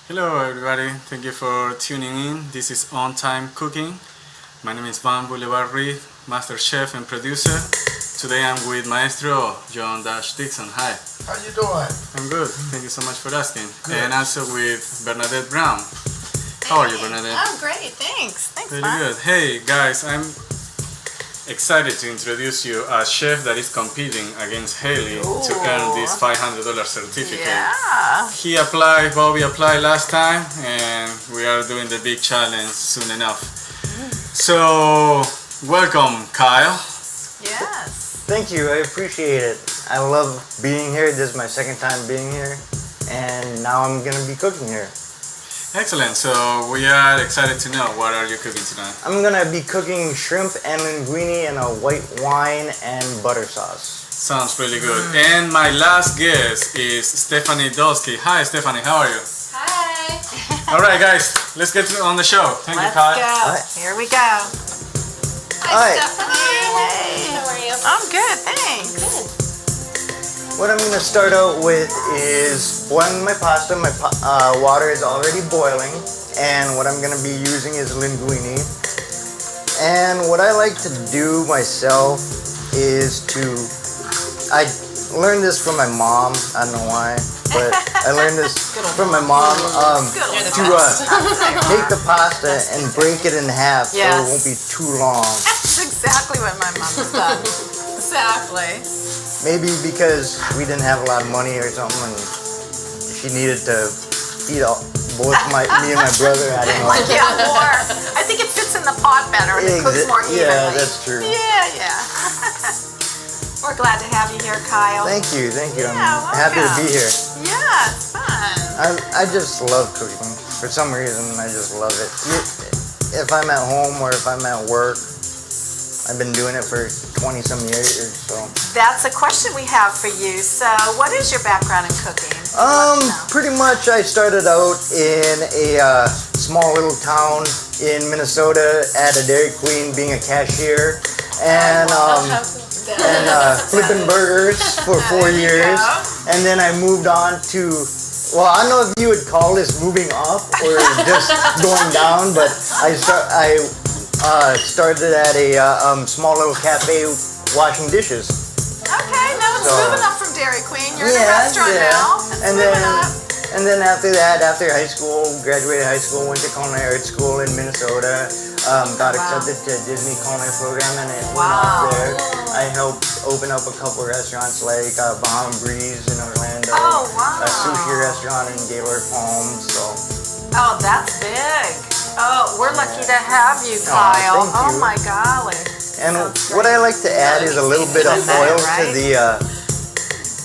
Hello everybody, thank you for tuning in. This is On Time Cooking. My name is Van Boulevard Reed, Master Chef and Producer. Today I'm with Maestro John Dixon. Hi. How you doing? I'm good, thank you so much for asking. Good. And also with Bernadette Brown. How are you, Bernadette? I'm great, thanks. Thanks, Very Van. good. Hey guys, I'm excited to introduce you a chef that is competing against Hayley to earn this $500 certificate. Yeah. Bobby applied last time, and we are doing the big challenge soon enough. So, welcome, Kyle. Yes. Thank you, I appreciate it. I love being here. This is my second time being here, and now I'm gonna be cooking here. Excellent. So we are excited to know, what are you cooking tonight? I'm gonna be cooking shrimp and linguine in a white wine and butter sauce. Sounds really good. And my last guest is Stephanie Dolsky. Hi, Stephanie. How are you? Hi. All right, guys. Let's get on the show. Thank you, Kyle. Let's go. Right. Here we go. Hi. Stephanie. Hey. How are you? I'm good, thanks. Good. What I'm gonna start out with is boiling my pasta. My water is already boiling, and what I'm gonna be using is linguine. And what I like to do myself is I learned this from my mom. I don't know why, but I learned this from my mom to take the pasta and break it in half so it won't be too long. That's exactly what my mom has done. Exactly. Maybe because we didn't have a lot of money or something, and she needed to feed both me and my brother. I don't know. Like, yeah, more. I think it fits in the pot better and it cooks more evenly. Yeah, that's true. Yeah. We're glad to have you here, Kyle. Thank you. Yeah, I'm happy to be here. Yeah, it's fun. I just love cooking. For some reason, I just love it. If I'm at home or if I'm at work, I've been doing it for 20-some years or so. That's a question we have for you. So, what is your background in cooking? Pretty much I started out in a small little town in Minnesota at a Dairy Queen being a cashier and flipping burgers for 4 years. And then I moved on to, well, I don't know if you would call this moving up or just going down, but I started at a small little cafe washing dishes. Okay, now it's moving up from Dairy Queen. You're in a restaurant now. And then after that, after high school, graduated high school, went to culinary art school in Minnesota. Got accepted to Disney culinary program, and it went off there. I helped open up a couple restaurants like Bahama Breeze in Orlando, a sushi restaurant in Gaylord Palms. Oh, that's big. Oh, we're lucky to have you, Kyle. Thank you. Oh my golly. And what I like to add is a little bit of oil to the,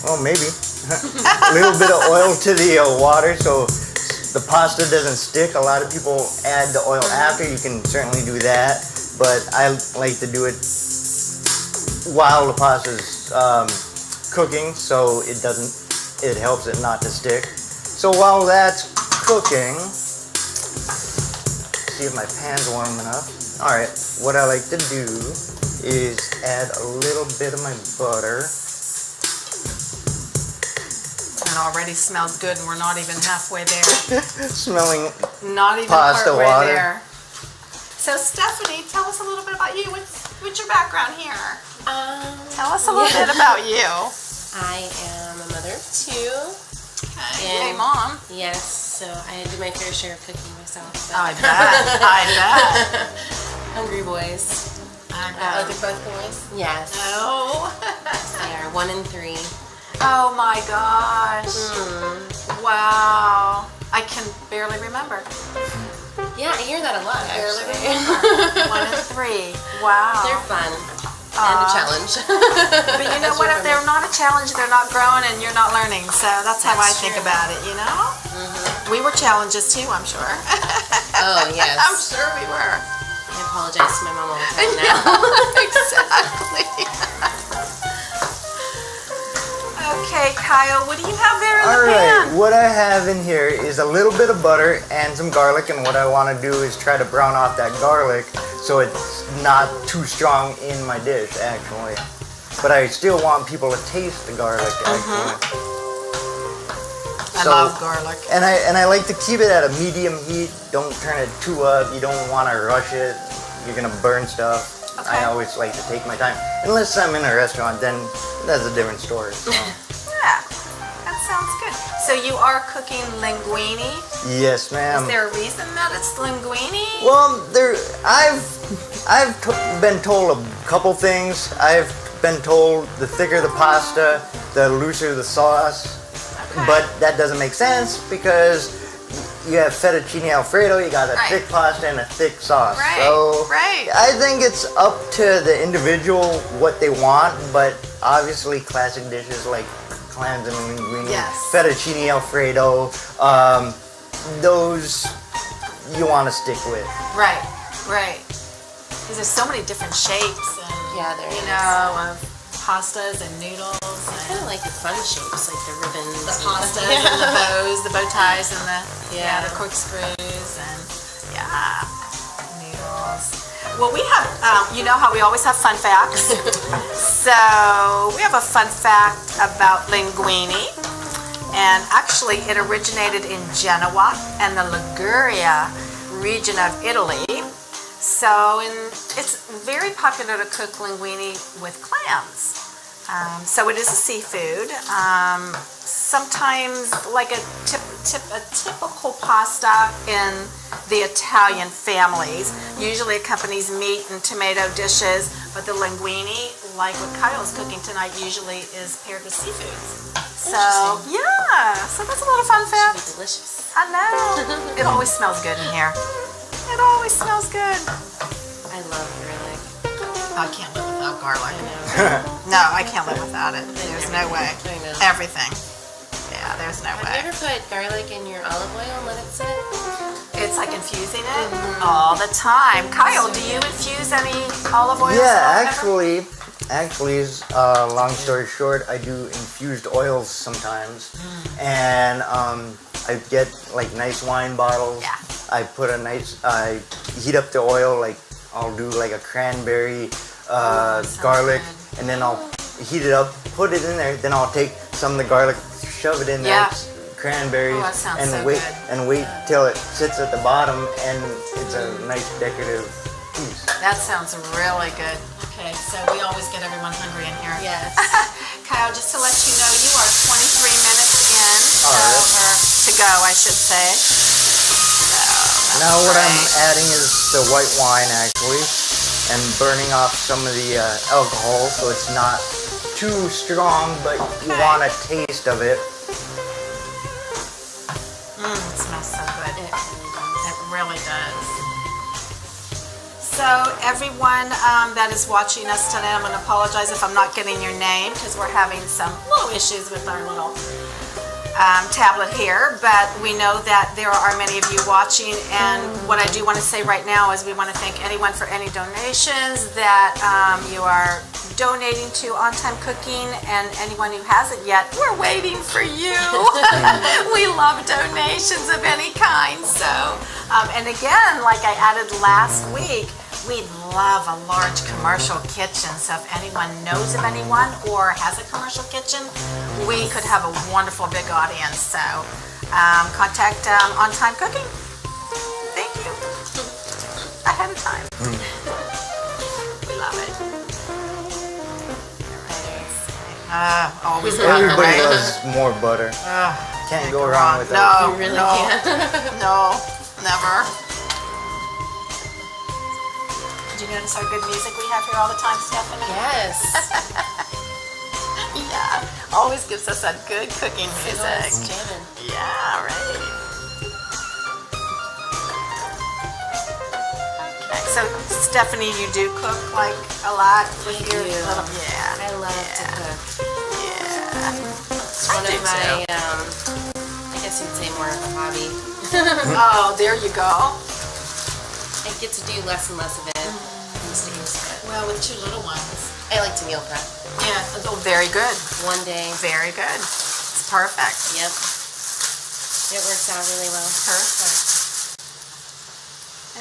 well, maybe, a little bit of oil to the water so the pasta doesn't stick. A lot of people add the oil after. You can certainly do that, but I like to do it while the pasta's cooking, so it doesn't. It helps it not to stick. So while that's cooking, see if my pan's warm enough. All right, what I like to do is add a little bit of my butter. It already smells good, and we're not even halfway there. Smelling Not even pasta partway water. there. So Stephanie, tell us a little bit about you. What's your background here? Tell us a little bit about you. I am a mother of two. Hey, Mom. Yes, so I do my fair share of cooking myself. But I bet. I bet. hungry boys. I Are bet. they both boys? Yes. Oh. They are 1 and 3. Oh my gosh. Wow. I can barely remember. Yeah, I hear that a lot, Barely actually. remember. 1 and 3. Wow. They're fun. And a challenge. But you know what? If they're not a challenge, they're not growing and you're not learning. So that's how I That's think true. about it, you know? We were challenges too, I'm sure. Oh, yes. I'm sure we were. I apologize to my mom all the time now. Exactly. Okay, Kyle, what do you have there in All the right, pan? what I have in here is a little bit of butter and some garlic, and what I want to do is try to brown off that garlic so it's not too strong in my dish, actually. But I still want people to taste the garlic, actually. I love garlic. And I like to keep it at a medium heat. Don't turn it too up. You don't want to rush it. You're gonna burn stuff. Okay. I always like to take my time. Unless I'm in a restaurant, then that's a different story. So. Yeah, that sounds good. So you are cooking linguine. Yes, ma'am. Is there a reason that it's linguine? Well, I've been told a couple things. I've been told the thicker the pasta, the looser the sauce. Okay. But that doesn't make sense because you have fettuccine alfredo, you got a Right. thick pasta and a thick sauce. Right, So right. I think it's up to the individual what they want, but obviously classic dishes like clams and linguine, Yes. fettuccine alfredo, those you want to stick with. Right, right. Because there's so many different shapes and, Yeah, there you is. know, of pastas and noodles I and kind of like the fun shapes, like the ribbons. the and- pastas and the bows, the bow ties and the Yeah. the corkscrews and noodles. Well, we have you know how we always have fun facts. So we have a fun fact about linguine, and actually it originated in Genoa and the Liguria region of Italy. So it's very popular to cook linguine with clams. So it is a seafood. Sometimes like a typical pasta in the Italian families usually accompanies meat and tomato dishes, but the linguine, like what Kyle's cooking tonight, usually is paired with seafoods. So Interesting. yeah, so that's a little fun Should fact. be delicious. I know. It always smells good in here. It always smells good. I love garlic. I can't live without garlic. I know. No, I can't live without it. There's no way. I know. Everything. Yeah, there's no Have way. you ever put garlic in your olive oil and let it sit? It's like infusing it all the time. Kyle, do you infuse any olive oil? Yeah, actually, long story short, I do infused oils sometimes, and I get like nice wine bottles. Yeah. I heat up the oil, like I'll do like a cranberry, sounds garlic, good. and then I'll heat it up, put it in there. Then I'll take some of the garlic, shove it in there, Yeah. cranberries, Oh, that sounds and so wait good. wait till it sits at the bottom, and it's a nice decorative piece. That sounds really good. Okay, so we always get everyone hungry in here. Yes. Kyle, just to let you know, you are 23 minutes in, so, All right. or to go, I should say. So, Now what I'm great. adding is the white wine actually, and burning off some of the alcohol so it's not too strong, but you Okay. want a taste of it. It smells so good. It really does. So everyone that is watching us tonight, I'm going to apologize if I'm not getting your name because we're having some little issues with our little tablet here, but we know that there are many of you watching, and what I do want to say right now is we want to thank anyone for any donations that you are donating to On Time Cooking, and anyone who hasn't yet, we're waiting for you. We love donations of any kind. So, and again, like I added last week, we love a large commercial kitchen. So if anyone knows of anyone or has a commercial kitchen, we could have a wonderful big audience. So contact On Time Cooking. Thank you. Ahead of time. We love it. Always butter, Everybody right? loves more butter. Can't go wrong with that. No, You really no, can't. no, never. Did you notice our good music we have here all the time, Stephanie? Yes. Yeah, always gives us that good cooking It's music. jamming. Yeah, right. Okay, so Stephanie, you do cook like a lot with I your do. little, yeah. I love to cook. Yeah. It's one do of my, I guess you'd say more of a hobby. Oh, there you go. I get to do less and less of it these days, but Well, with two little ones. I like to meal prep. Yeah. Oh, very good. One day. Very good. It's perfect. Yep. It works out really well. Perfect.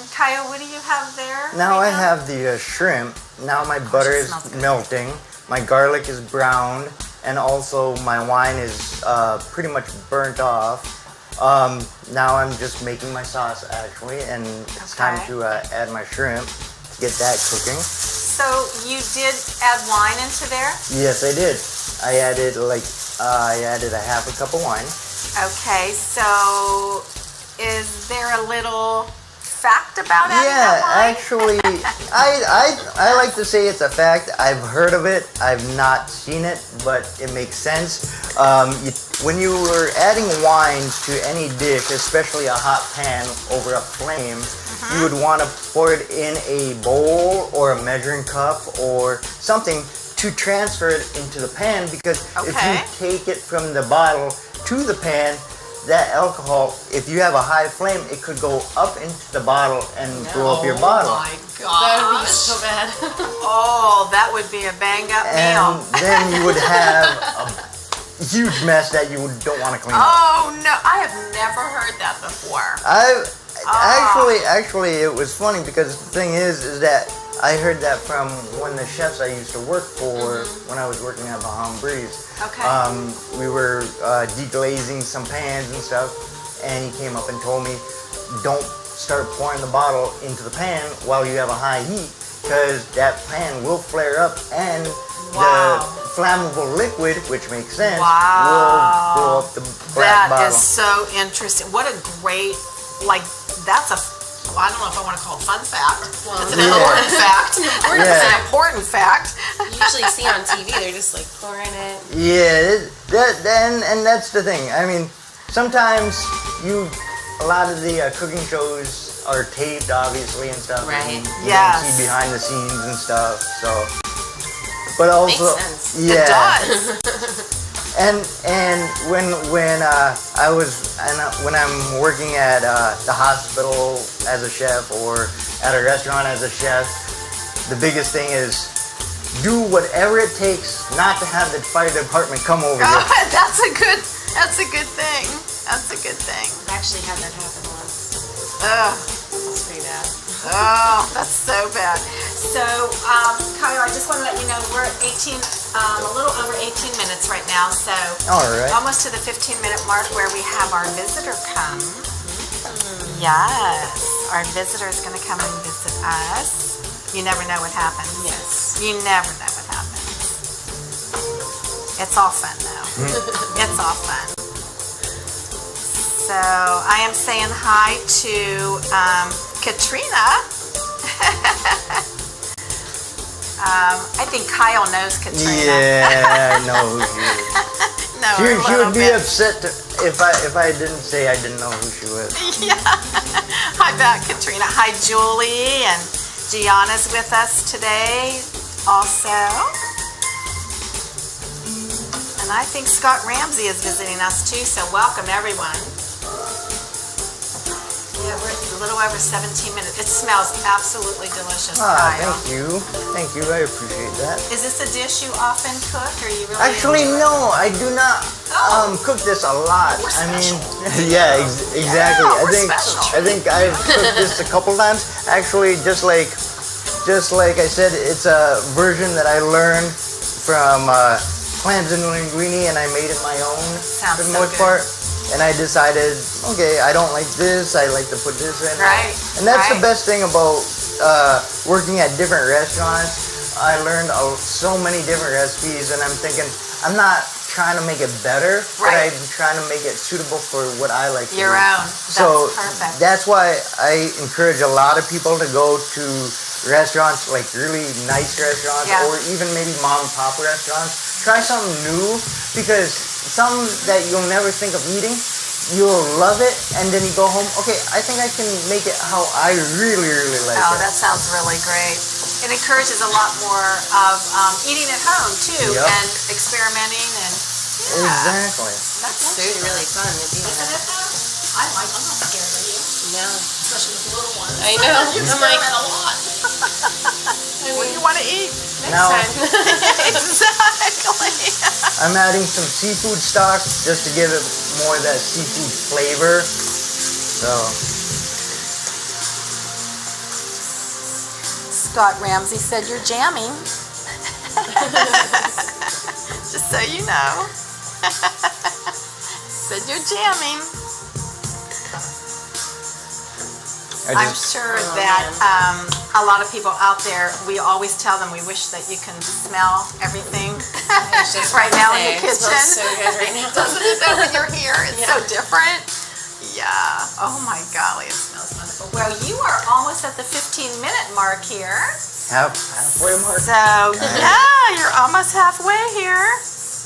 And Kyle, what do you have there? Now I right have the shrimp. Now my butter it is smells good. melting. My garlic is browned, and also my wine is pretty much burnt off. Now I'm just making my sauce actually, and it's time Okay. to add my shrimp to get that cooking. So you did add wine into there? Yes, I did. I added a half a cup of wine. Okay, so is there a little fact about adding Yeah, that wine? actually, I like to say it's a fact. I've heard of it. I've not seen it, but it makes sense. When you were adding wines to any dish, especially a hot pan over a flame, you would want to pour it in a bowl or a measuring cup or something to transfer it into the pan, because if Okay. you take it from the bottle to the pan, that alcohol, if you have a high flame, it could go up into the bottle and blow up your bottle. Oh my That would be gosh. so bad. Oh, that would be a bang up meal. And then you would have a huge mess that you don't want to clean up. Oh no, I have never heard that before. Actually, it was funny because the thing is that I heard that from one of the chefs I used to work for when I was working at Baham Breeze. Okay. We were deglazing some pans and stuff, and he came up and told me, don't start pouring the bottle into the pan while you have a high heat, because that pan will flare up and Wow. the flammable liquid, which makes sense, Wow. will blow up the black That bottle. is so interesting. What a great, like, that's a, well, I don't know if I want to call it fun fact. Well, It's an Yeah. important fact. Yeah. It's an important fact. You usually see on TV, they're just like pouring it. Yeah, and that's the thing. I mean, sometimes a lot of the cooking shows are taped, obviously, and stuff. Right. And you Yes. don't see behind the scenes and stuff. So, but also, Makes sense. yeah. It does. And when I'm working at the hospital as a chef or at a restaurant as a chef, the biggest thing is do whatever it takes not to have the fire department come over here. Oh, that's a good thing. That's a good thing. I've actually had that happen once. Ugh. It's pretty bad. Oh, that's so bad. So, Kyle, I just want to let you know we're at a little over 18 minutes right now. So, All right. almost to the 15-minute mark where we have our visitor come. Yes, our visitor is going to come and visit us. You never know what happens. Yes. You never know what happens. It's all fun, though. It's all fun. So I am saying hi to Katrina. I think Kyle knows Katrina. Yeah, I know who she is. No, She a would little be bit. upset if I didn't say I didn't know who she was. Yeah. Hi back, Katrina. Hi, Julie, and Gianna's with us today also. And And I think Scott Ramsey is visiting us too, so welcome everyone. Yeah, we're a little over 17 minutes. It smells absolutely delicious, Kyle. Thank you. Thank you. I appreciate that. Is this a dish you often cook, or you really Actually, enjoy it? no, I do not cook this a lot. We're I mean, special. yeah, exactly. Yeah, we're I think I've cooked this a couple times. Actually, just like I said, it's a version that I learned from clams and linguine, and I made it my own Sounds for the so most good. part. And I decided, okay, I don't like this. I like to put this in. Right, And that's the right. best thing about working at different restaurants. I learned so many different recipes, and I'm thinking, I'm not trying to make it better, but Right. I'm trying to make it suitable for what I like to Your do. own. So That's perfect. that's why I encourage a lot of people to go to restaurants, like really nice restaurants, Yeah. or even maybe mom and pop restaurants. Try something new, because some that you'll never think of eating, you'll love it, and then you go home, okay, I think I can make it how I really, really like Oh, it. that sounds really great. It encourages a lot more of eating at home too, Yep. and experimenting, and yeah, Exactly. that's It's super. really fun to do Isn't that. it though? I'm not scared of you, No. especially with the little ones. I know. You I'm like, experiment a lot. What do you want to eat? next Now- time. Exactly. I'm adding some seafood stock just to give it more of that seafood flavor. So, Scott Ramsey said you're jamming. Just so you know. Said you're jamming. I'm sure that a lot of people out there, we always tell them we wish that you can smell everything Just right now in the It kitchen. smells so good right now. Doesn't it though when you're here? It's so Yeah. different. Yeah. Oh my golly, it smells wonderful. Well, you are almost at the 15-minute mark here. halfway mark. So, yeah, you're almost halfway here.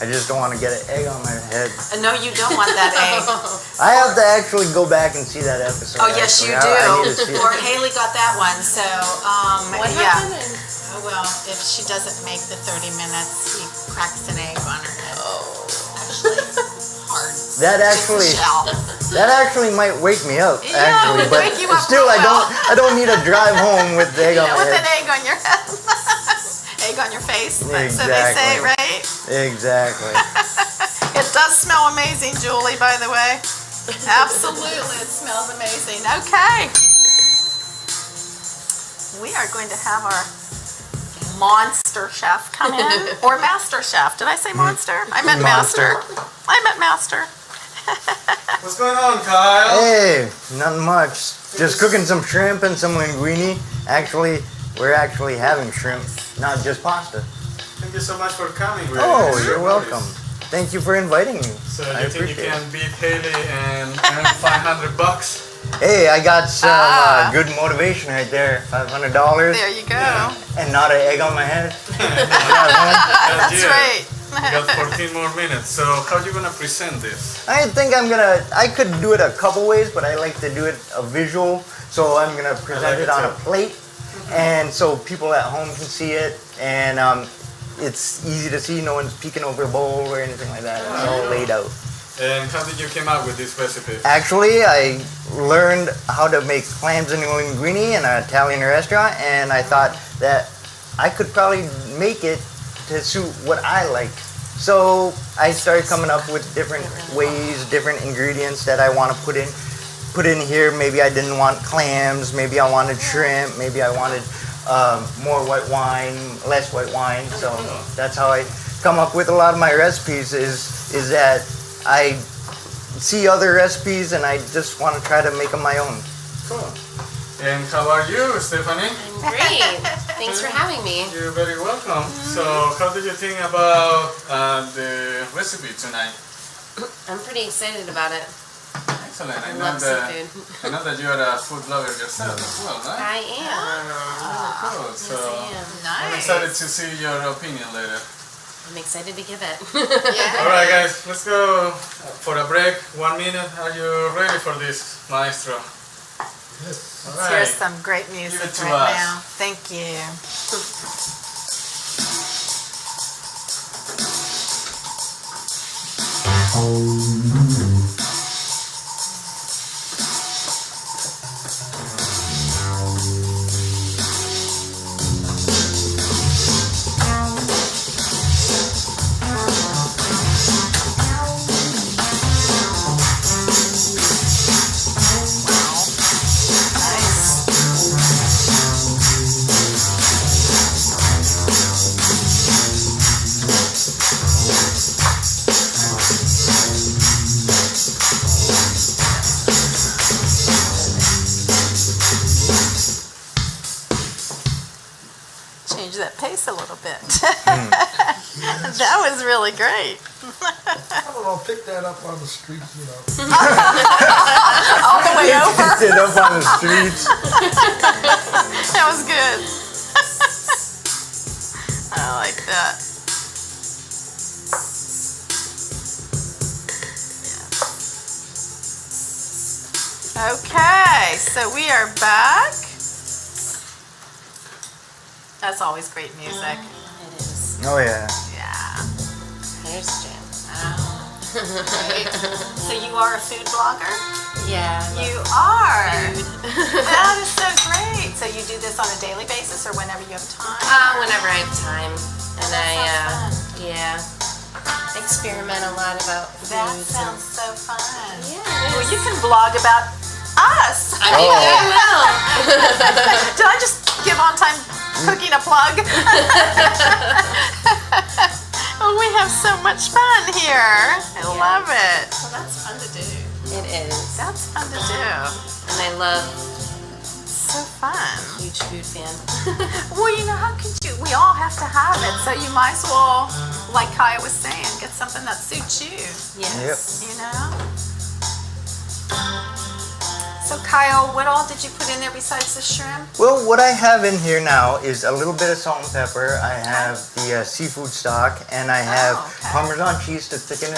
I just don't want to get an egg on my head. No, you don't want that egg. I have to actually go back and see that episode. Oh, yes, you actually. I need to do. see Or it. Hayley got that one. So, What yeah. happened? Oh, well, if she doesn't make the 30 minutes, he cracks an egg on her head. Oh. Actually, hard. That actually, Shell. that actually might wake me up. Yeah, Actually, it would but wake you up still, real I don't need to drive home with the egg on my With an head. egg on your head. Egg on your face. So they say, Exactly. right? Exactly. It does smell amazing, Julie, by the way. Absolutely, it smells amazing. Okay. We are going to have our monster chef come in. Or master chef. Did I say monster? I meant master. I meant master. What's going on, Kyle? Hey, nothing much. Just cooking some shrimp and some linguine. Actually, we're actually having shrimp, not just pasta. Thank you so much for coming. We're Oh, really you're noticed. welcome. Thank you for inviting me. So I you think you appreciate can it. beat Hayley and earn $500? Hey, I got some Ah. good motivation right there. $500 There you go. and not an egg on my head. That's right. You got 14 more minutes. So how are you gonna present this? I think I could do it a couple ways, but I like to do it a visual. So I'm gonna present like it it on a too. plate, and so people at home can see it, and it's easy to see. No one's peeking over a bowl or anything like that. It's all laid out. And how did you come up with this recipe? Actually, I learned how to make clams and linguine in an Italian restaurant, and I thought that I could probably make it to suit what I like. So I started coming up with different ways, different ingredients that I want to put in here. Maybe I didn't want clams, maybe I wanted shrimp, maybe I wanted more white wine, less white wine. So that's how I come up with a lot of my recipes is that I see other recipes and I just want to try to make them my own. Cool. And how are you, Stephanie? I'm great. Thanks for having me. You're very welcome. So how did you think about the recipe tonight? I'm pretty excited about it. Excellent. I love seafood. I know that you're a food lover yourself as well, right? I am. Really cool. So Yes, I am. I'm excited to see your opinion later. I'm excited to give it. All right, guys, let's go for a break. 1 minute. Are you ready for this, maestro? Yes. All Here's right. some great music Give it to right us. now. Thank you. Change that pace a little bit. That was really great. I don't know, pick that up on the street, you know. All the way over. Sit up on the streets. That was good. I like that. Yeah. Okay, so we are back. That's always great music. It is. Oh yeah. Yeah. There's a jam. Great. So you are a food blogger? Yeah. You are. That is so great. So you do this on a daily basis or whenever you have time? Whenever I have time. And That yeah, experiment a lot about That foods. sounds so fun. Yeah, Well, you can blog about us. I mean, I will. Did I just give on time cooking a plug? Oh, we have so much fun here. I love it. Well, that's fun to do. It is. That's fun to do. And I love So fun. huge food fan. Well, you know, how could you? We all have to have it. So you might as well, like Kaya was saying, get something that suits you. Yes. You know? So Kyle, what all did you put in there besides the shrimp? Well, what I have in here now is a little bit of salt and pepper. I have the seafood stock, and I have okay. Parmesan cheese to thicken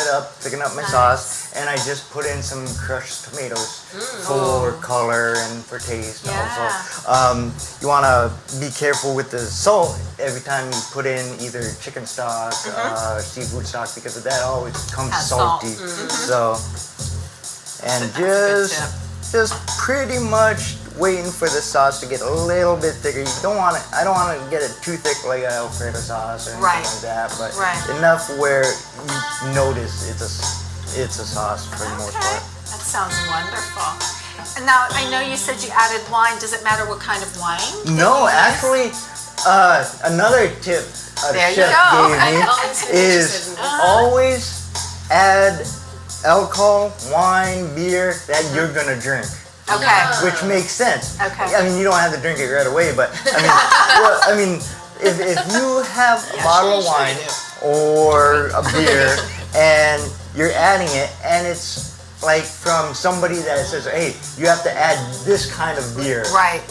up my sauce, and I just put in some crushed tomatoes for color and for taste Yeah. also. You want to be careful with the salt every time you put in either chicken stock, seafood stock, because that always comes Has salt. salty. So, and That's a good just pretty much waiting for the sauce to get a little bit thicker. You don't want it. I don't want to get it too thick like an Alfredo sauce or anything Right. like that, but Right. enough where you notice it's a sauce for the most Okay, part. that sounds wonderful. And now I know you said you added wine. Does it matter what kind of wine? No, actually, another tip a There you chef go. gave I've me always been is interested in always add alcohol, wine, beer that you're gonna drink. Okay. Which makes sense. Okay. I mean, you don't have to drink it right away, but I mean, if you have a bottle of wine or a beer and you're adding it, and it's like from somebody that says, hey, you have to add this kind of beer. Right.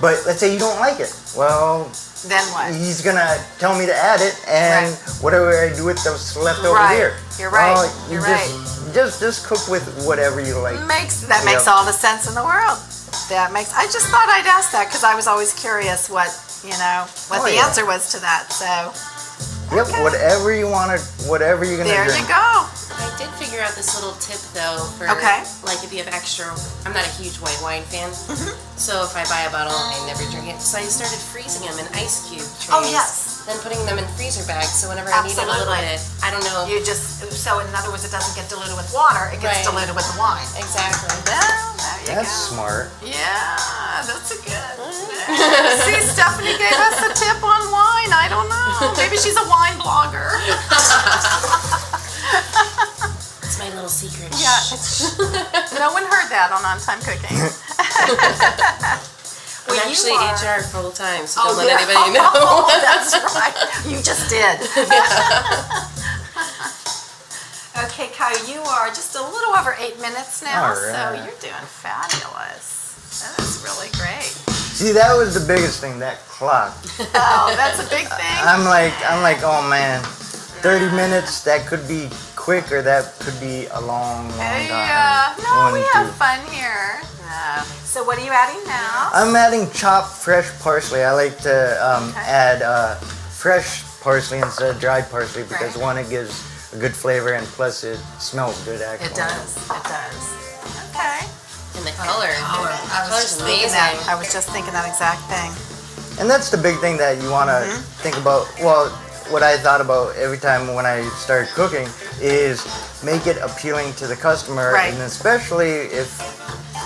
But let's say you don't like it. Well, Then what? he's gonna tell me to add it, and Right. whatever I do with those leftover Right. beer. You're right. Well, You're just cook with whatever you like. Makes Yep. all the sense in the world. I just thought I'd ask that because I was always curious what Oh, the yeah. answer was to that. So Yep, Okay. whatever you want to, whatever you're gonna there drink. you go. I did figure out this little tip though for Okay. like if you have extra. I'm not a huge white wine fan, so if I buy a bottle, I never drink it. So I started freezing them in ice cube trays. Oh, yes. Then putting them in freezer bags. So whenever I need it a little Absolutely. bit, I don't know So in other words, it doesn't get diluted with water. It gets Right. diluted with the wine. exactly. Well, there you That's go. smart. Yeah, that's a good. See, Stephanie gave us a tip on wine. I don't know. Maybe she's a wine blogger. It's my little secret. Yeah. No one heard that on On-Time Cooking. I'm Well, actually you are- HR full time, so Oh, don't let yeah. anybody know. Oh, that's right. You just did. Okay, Kyle, you are just a little over 8 minutes now, All so right. you're doing fabulous. That is really great. See, that was the biggest thing, that clock. Oh, that's a big thing. I'm like, oh man, 30 minutes, that could be quick or that could be a long, long time. Yeah. No, One, we two. have fun here. No. So what are you adding now? I'm adding chopped fresh parsley. I like to Okay. add fresh parsley instead of dried parsley because Right. one, it gives a good flavor, and plus it smells good actually. It does. It does. Okay. And the color. I was Color's just thinking amazing. that. I was just thinking that exact thing. And that's the big thing that you want to think about. Well, what I thought about every time when I started cooking is make it appealing to the customer, Right. and especially if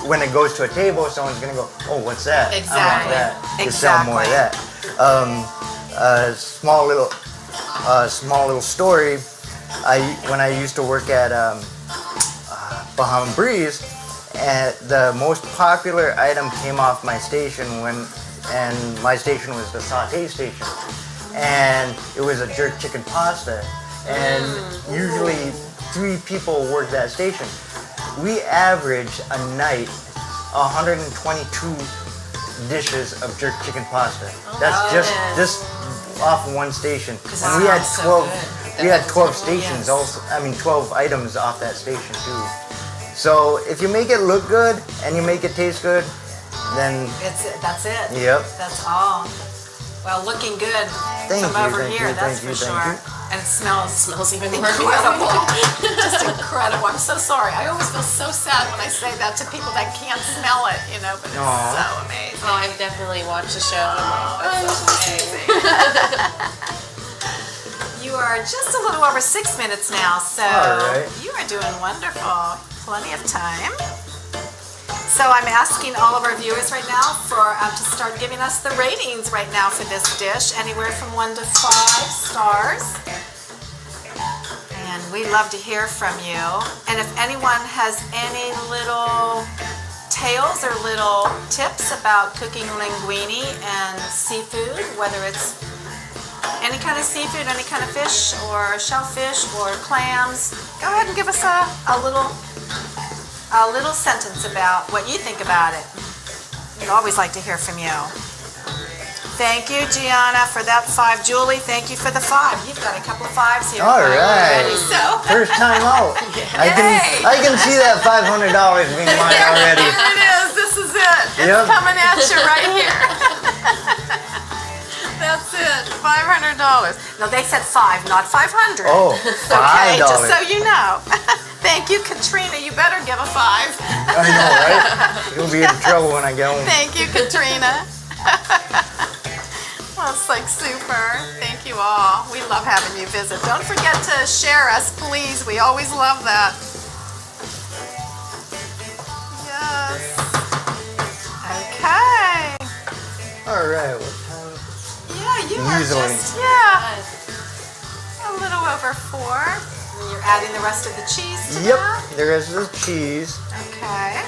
when it goes to a table, someone's gonna go, "Oh, what's that? I Exactly. want that." You sell more of that. A small little story. When I used to work at Bahama Breeze, and the most popular item came off my station and my station was the saute station, and it was a jerk chicken pasta, and usually 3 people worked that station. We averaged a night 122 dishes of jerk chicken pasta. That's just off of one station, and we had 12. We had 12 stations, also. I mean 12 items off that station too. So if you make it look good and you make it taste good, then That's it. yep. That's all. Well, looking good Thank from you, over thank here, you, that's thank for you, thank sure. you. And it smells Even more incredible. Just incredible. I'm so sorry. I always feel so sad when I say that to people that can't smell it, you know, but it's Aw. so amazing. Oh, I've definitely watched the show. And I'm like, It's so amazing. You are just a little over 6 minutes now, so All right. you are doing wonderful. Plenty of time. So I'm asking all of our viewers right now to start giving us the ratings right now for this dish, anywhere from 1 to 5 stars. And we love to hear from you. And if anyone has any little tales or little tips about cooking linguine and seafood, whether it's any kind of seafood, any kind of fish, or shellfish, or clams, go ahead and give us a little sentence about what you think about it. We'd always like to hear from you. Thank you, Gianna, for that 5. Julie, thank you for the 5. You've got a couple of 5s here. All right. So, First time out. Yay. I can see that $500 being mine already. here it is. This is it. It's Yep. coming at you right here. That's it. $500. No, they said 5, not 500. Oh, Okay, $5. just so you know. Thank you, Katrina. You better give a 5. I know, right? You'll be in trouble when I get home. Thank you, Katrina. Well, it's like super. Thank you all. We love having you visit. Don't forget to share us, please. We always love that. Yes. Okay. All right. What time? Yeah, you are Usually. just, yeah, a little over 4. And you're adding the rest of the cheese to Yep. that? The rest of the cheese. Okay.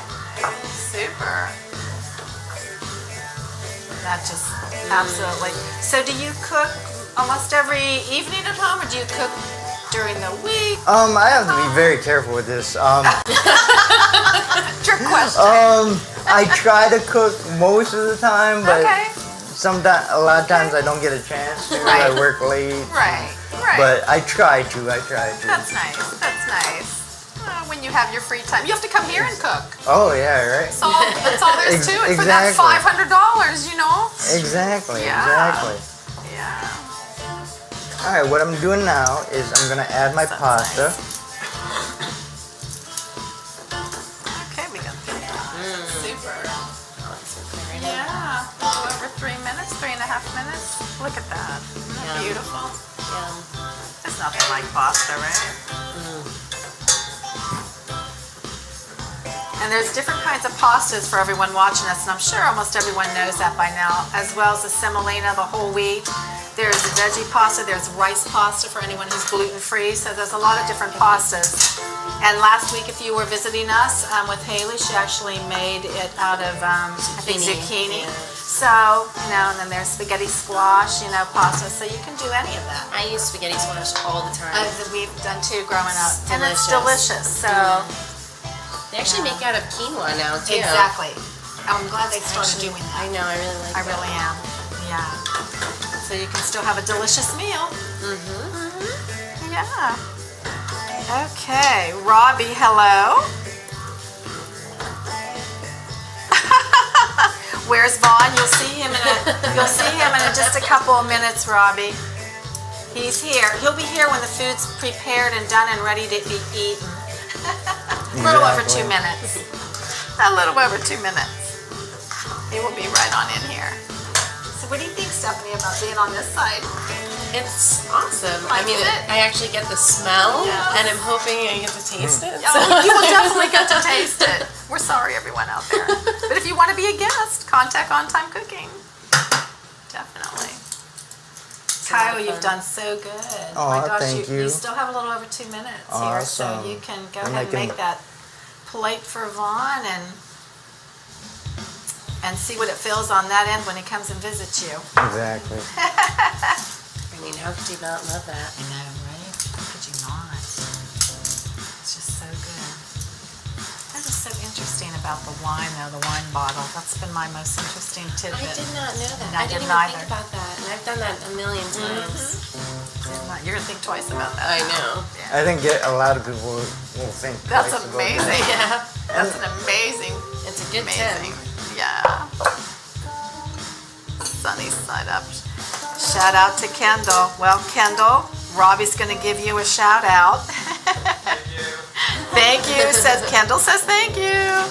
Super. That just absolutely. So do you cook almost every evening at home, or do you cook during the week? I have to be very careful with this. Trick question. I try to cook most of the time, but Okay. a lot of times I don't get a chance to. Right. I work late. Uh-huh. Right. But I try to. That's nice. That's nice. When you have your free time, you have to come here and cook. Oh yeah, right. That's all there's to it for that Exactly. $500, you know? Exactly. Yeah. Exactly. Yeah. All right. What I'm doing now is I'm gonna add my Sounds pasta. Okay, we got super. Yeah. A little over 3 minutes, 3.5 minutes. Look at that. Isn't that Yum. beautiful? Yum. There's nothing like pasta, right? And there's different kinds of pastas for everyone watching us, and I'm sure almost everyone knows that by now, as well as the semolina, the whole wheat. There's veggie pasta, there's rice pasta for anyone who's gluten-free, so there's a lot of different pastas. And last week, if you were visiting us with Hayley, she actually made it out of, I think, zucchini. Yeah. So, and then there's spaghetti squash, pasta, so you can do any of that. I use spaghetti squash all the time. We've done too growing up, It's and it's delicious. delicious. So They actually make out of quinoa now too. exactly, I'm glad they started doing that. I know. I really like. I that. really am. Yeah. So you can still have a delicious meal. Yeah. Okay, Robbie, hello. Where's Vaughn? You'll see him in just a couple of minutes, Robbie. He's here. He'll be here when the food's prepared and done and ready to be eaten. A little over 2 minutes. A little over 2 minutes. He will be right on in here. So what do you think, Stephanie, about being on this side? It's awesome. Like I mean, it? I actually get the smell, Yes. and I'm hoping I get to taste it. Oh, you will definitely get to taste it. We're sorry, everyone out there. But if you want to be a guest, contact On Time Cooking. Definitely. Kyle, you've done so good. Aw, My gosh, thank you. you still have a little over 2 minutes here, so Awesome. you can go And ahead I and can- make that plate for Vaughn and see what it feels on that end when he comes and visits you. Exactly. I mean, how could you not love that? I know, right? How could you not? It's just so good. That is so interesting about the wine, though, the wine bottle. That's been my most interesting tidbit. I did not know that. And I didn't didn't even either. think about that, and I've done that a million times. You're going to think twice about that. I know. I think a lot of people will think. That's twice about amazing. that. Yeah, That's an amazing, it's a good amazing. tip. Yeah. Sunny side up. Shout out to Kendall. Well, Kendall, Robbie's going to give you a shout out. Thank you. Says Kendall says thank you.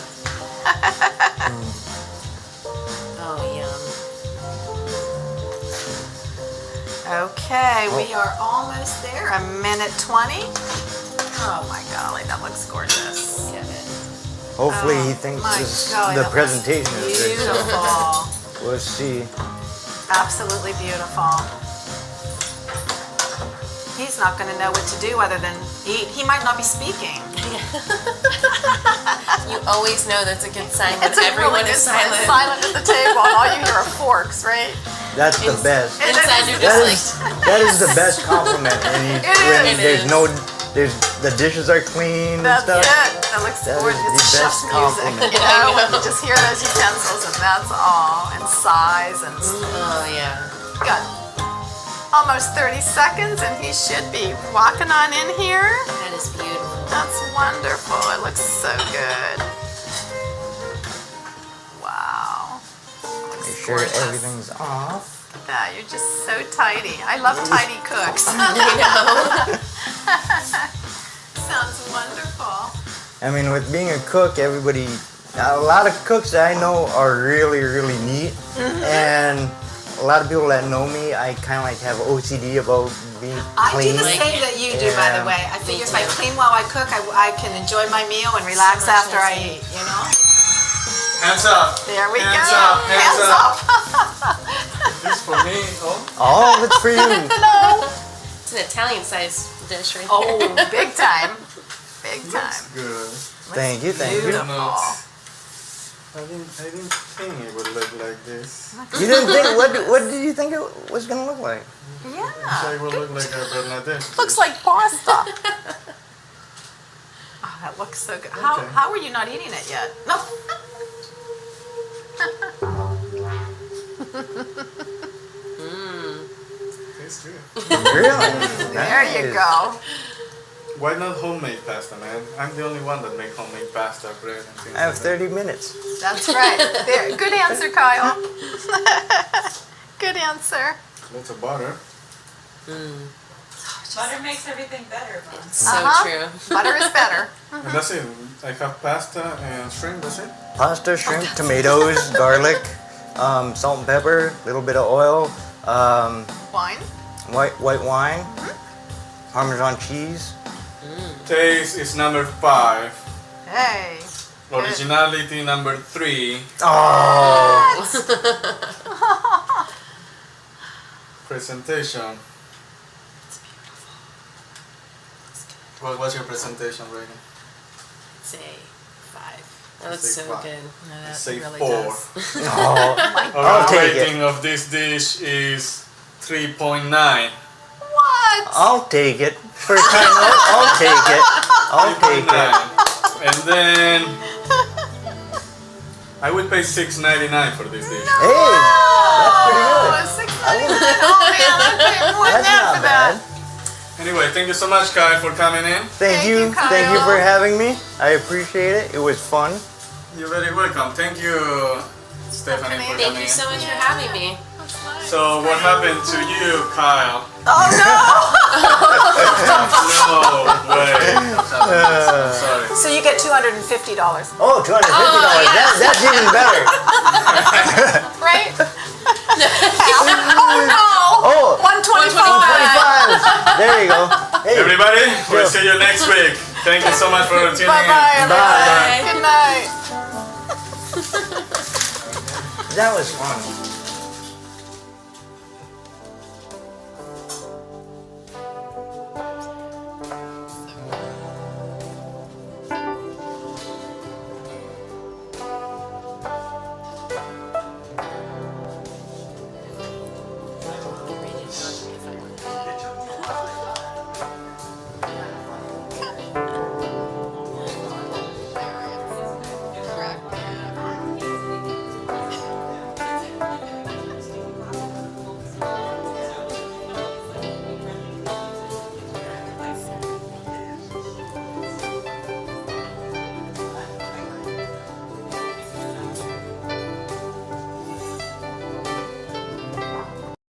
Oh, yum. Okay, we are almost there. 1:20. Oh my golly, that looks gorgeous. Look at it. Hopefully he Oh, thinks my this, golly, the that looks presentation is good. So Beautiful. we'll see. Absolutely beautiful. He's not going to know what to do other than eat. He might not be speaking. You always know that's a good sign when It's a everyone really is good sign. silent. Silent at the table, and all you hear are forks, right? That's the best. Inside you're That just is that is the best compliment. When It there's is. no, the dishes are clean and That's stuff. it. That looks That is gorgeous. the It's chef's best music. compliment. You know, when you just hear those utensils, and that's all. And size, and Oh, yeah. got almost 30 seconds, and he should be walking on in here. That is beautiful. That's wonderful. It looks so good. Wow. Looks Make sure gorgeous. everything's off. Yeah, you're just so tidy. I love tidy cooks. Sounds wonderful. I mean, with being a cook, a lot of cooks that I know are really, really neat. And a lot of people that know me, I kind of like have OCD about being I do clean. the same that you do, by the Yeah. way. I figure if I too. clean while I cook, I can enjoy my meal and relax So much after I easier. eat, you know? Hands up. There we Hands go. up. Hands up. up. This for me. Oh. All of it's for you. It's an Italian-sized dish right Oh, there. big time. Big time. Looks good. Thank you, thank you. Beautiful. I didn't think it would look like this. You didn't think, what did you think it was going to look like? Yeah. It will look like a Bernadette. Looks like pasta. Oh, that looks so good. Okay. How are you not eating it yet? No. Tastes good. Really? There you go. Why not homemade pasta, man? I'm the only one that make homemade pasta, bread, and things I have like 30 minutes. That's right. There. Good answer, Kyle. Good answer. that. Lots of butter. Butter makes everything better, Mom. So true. Butter is better. And that's it. I have pasta and shrimp, that's it? Pasta, shrimp, tomatoes, garlic, salt and pepper, a little bit of oil, Wine. white wine, Parmesan cheese. Taste is number 5. Hey. Originality number 3. Oh, Presentation. What's your presentation rating? Say 5. That looks Say so five. good. No, that Say really 4. does. oh. Our I'll take rating of this dish is 3.9. What? I'll take it. First time out, I'll take it. I'll take it. 3.9. And then I would pay $6.99 for this dish. Hey, that's pretty Oh, good. $6.99. Oh man, I'd pay more than That's that not for that. bad. Anyway, thank you so much, Kai, for coming in. Thank you Kyle. for having me. I appreciate it. It was fun. You're very welcome. Thank you, Stephanie, for Thank coming you in. so much for having me. That's nice. So what happened to you, Kyle? Oh no! No way. Sorry. So you get $250. Oh, $250. yes. That's even better. Right? Oh no! Oh, 125. 25. There you go. Hey, Everybody, we'll see you next week. Thank you so much for tuning Bye-bye, in. everybody. Good night. that was fun.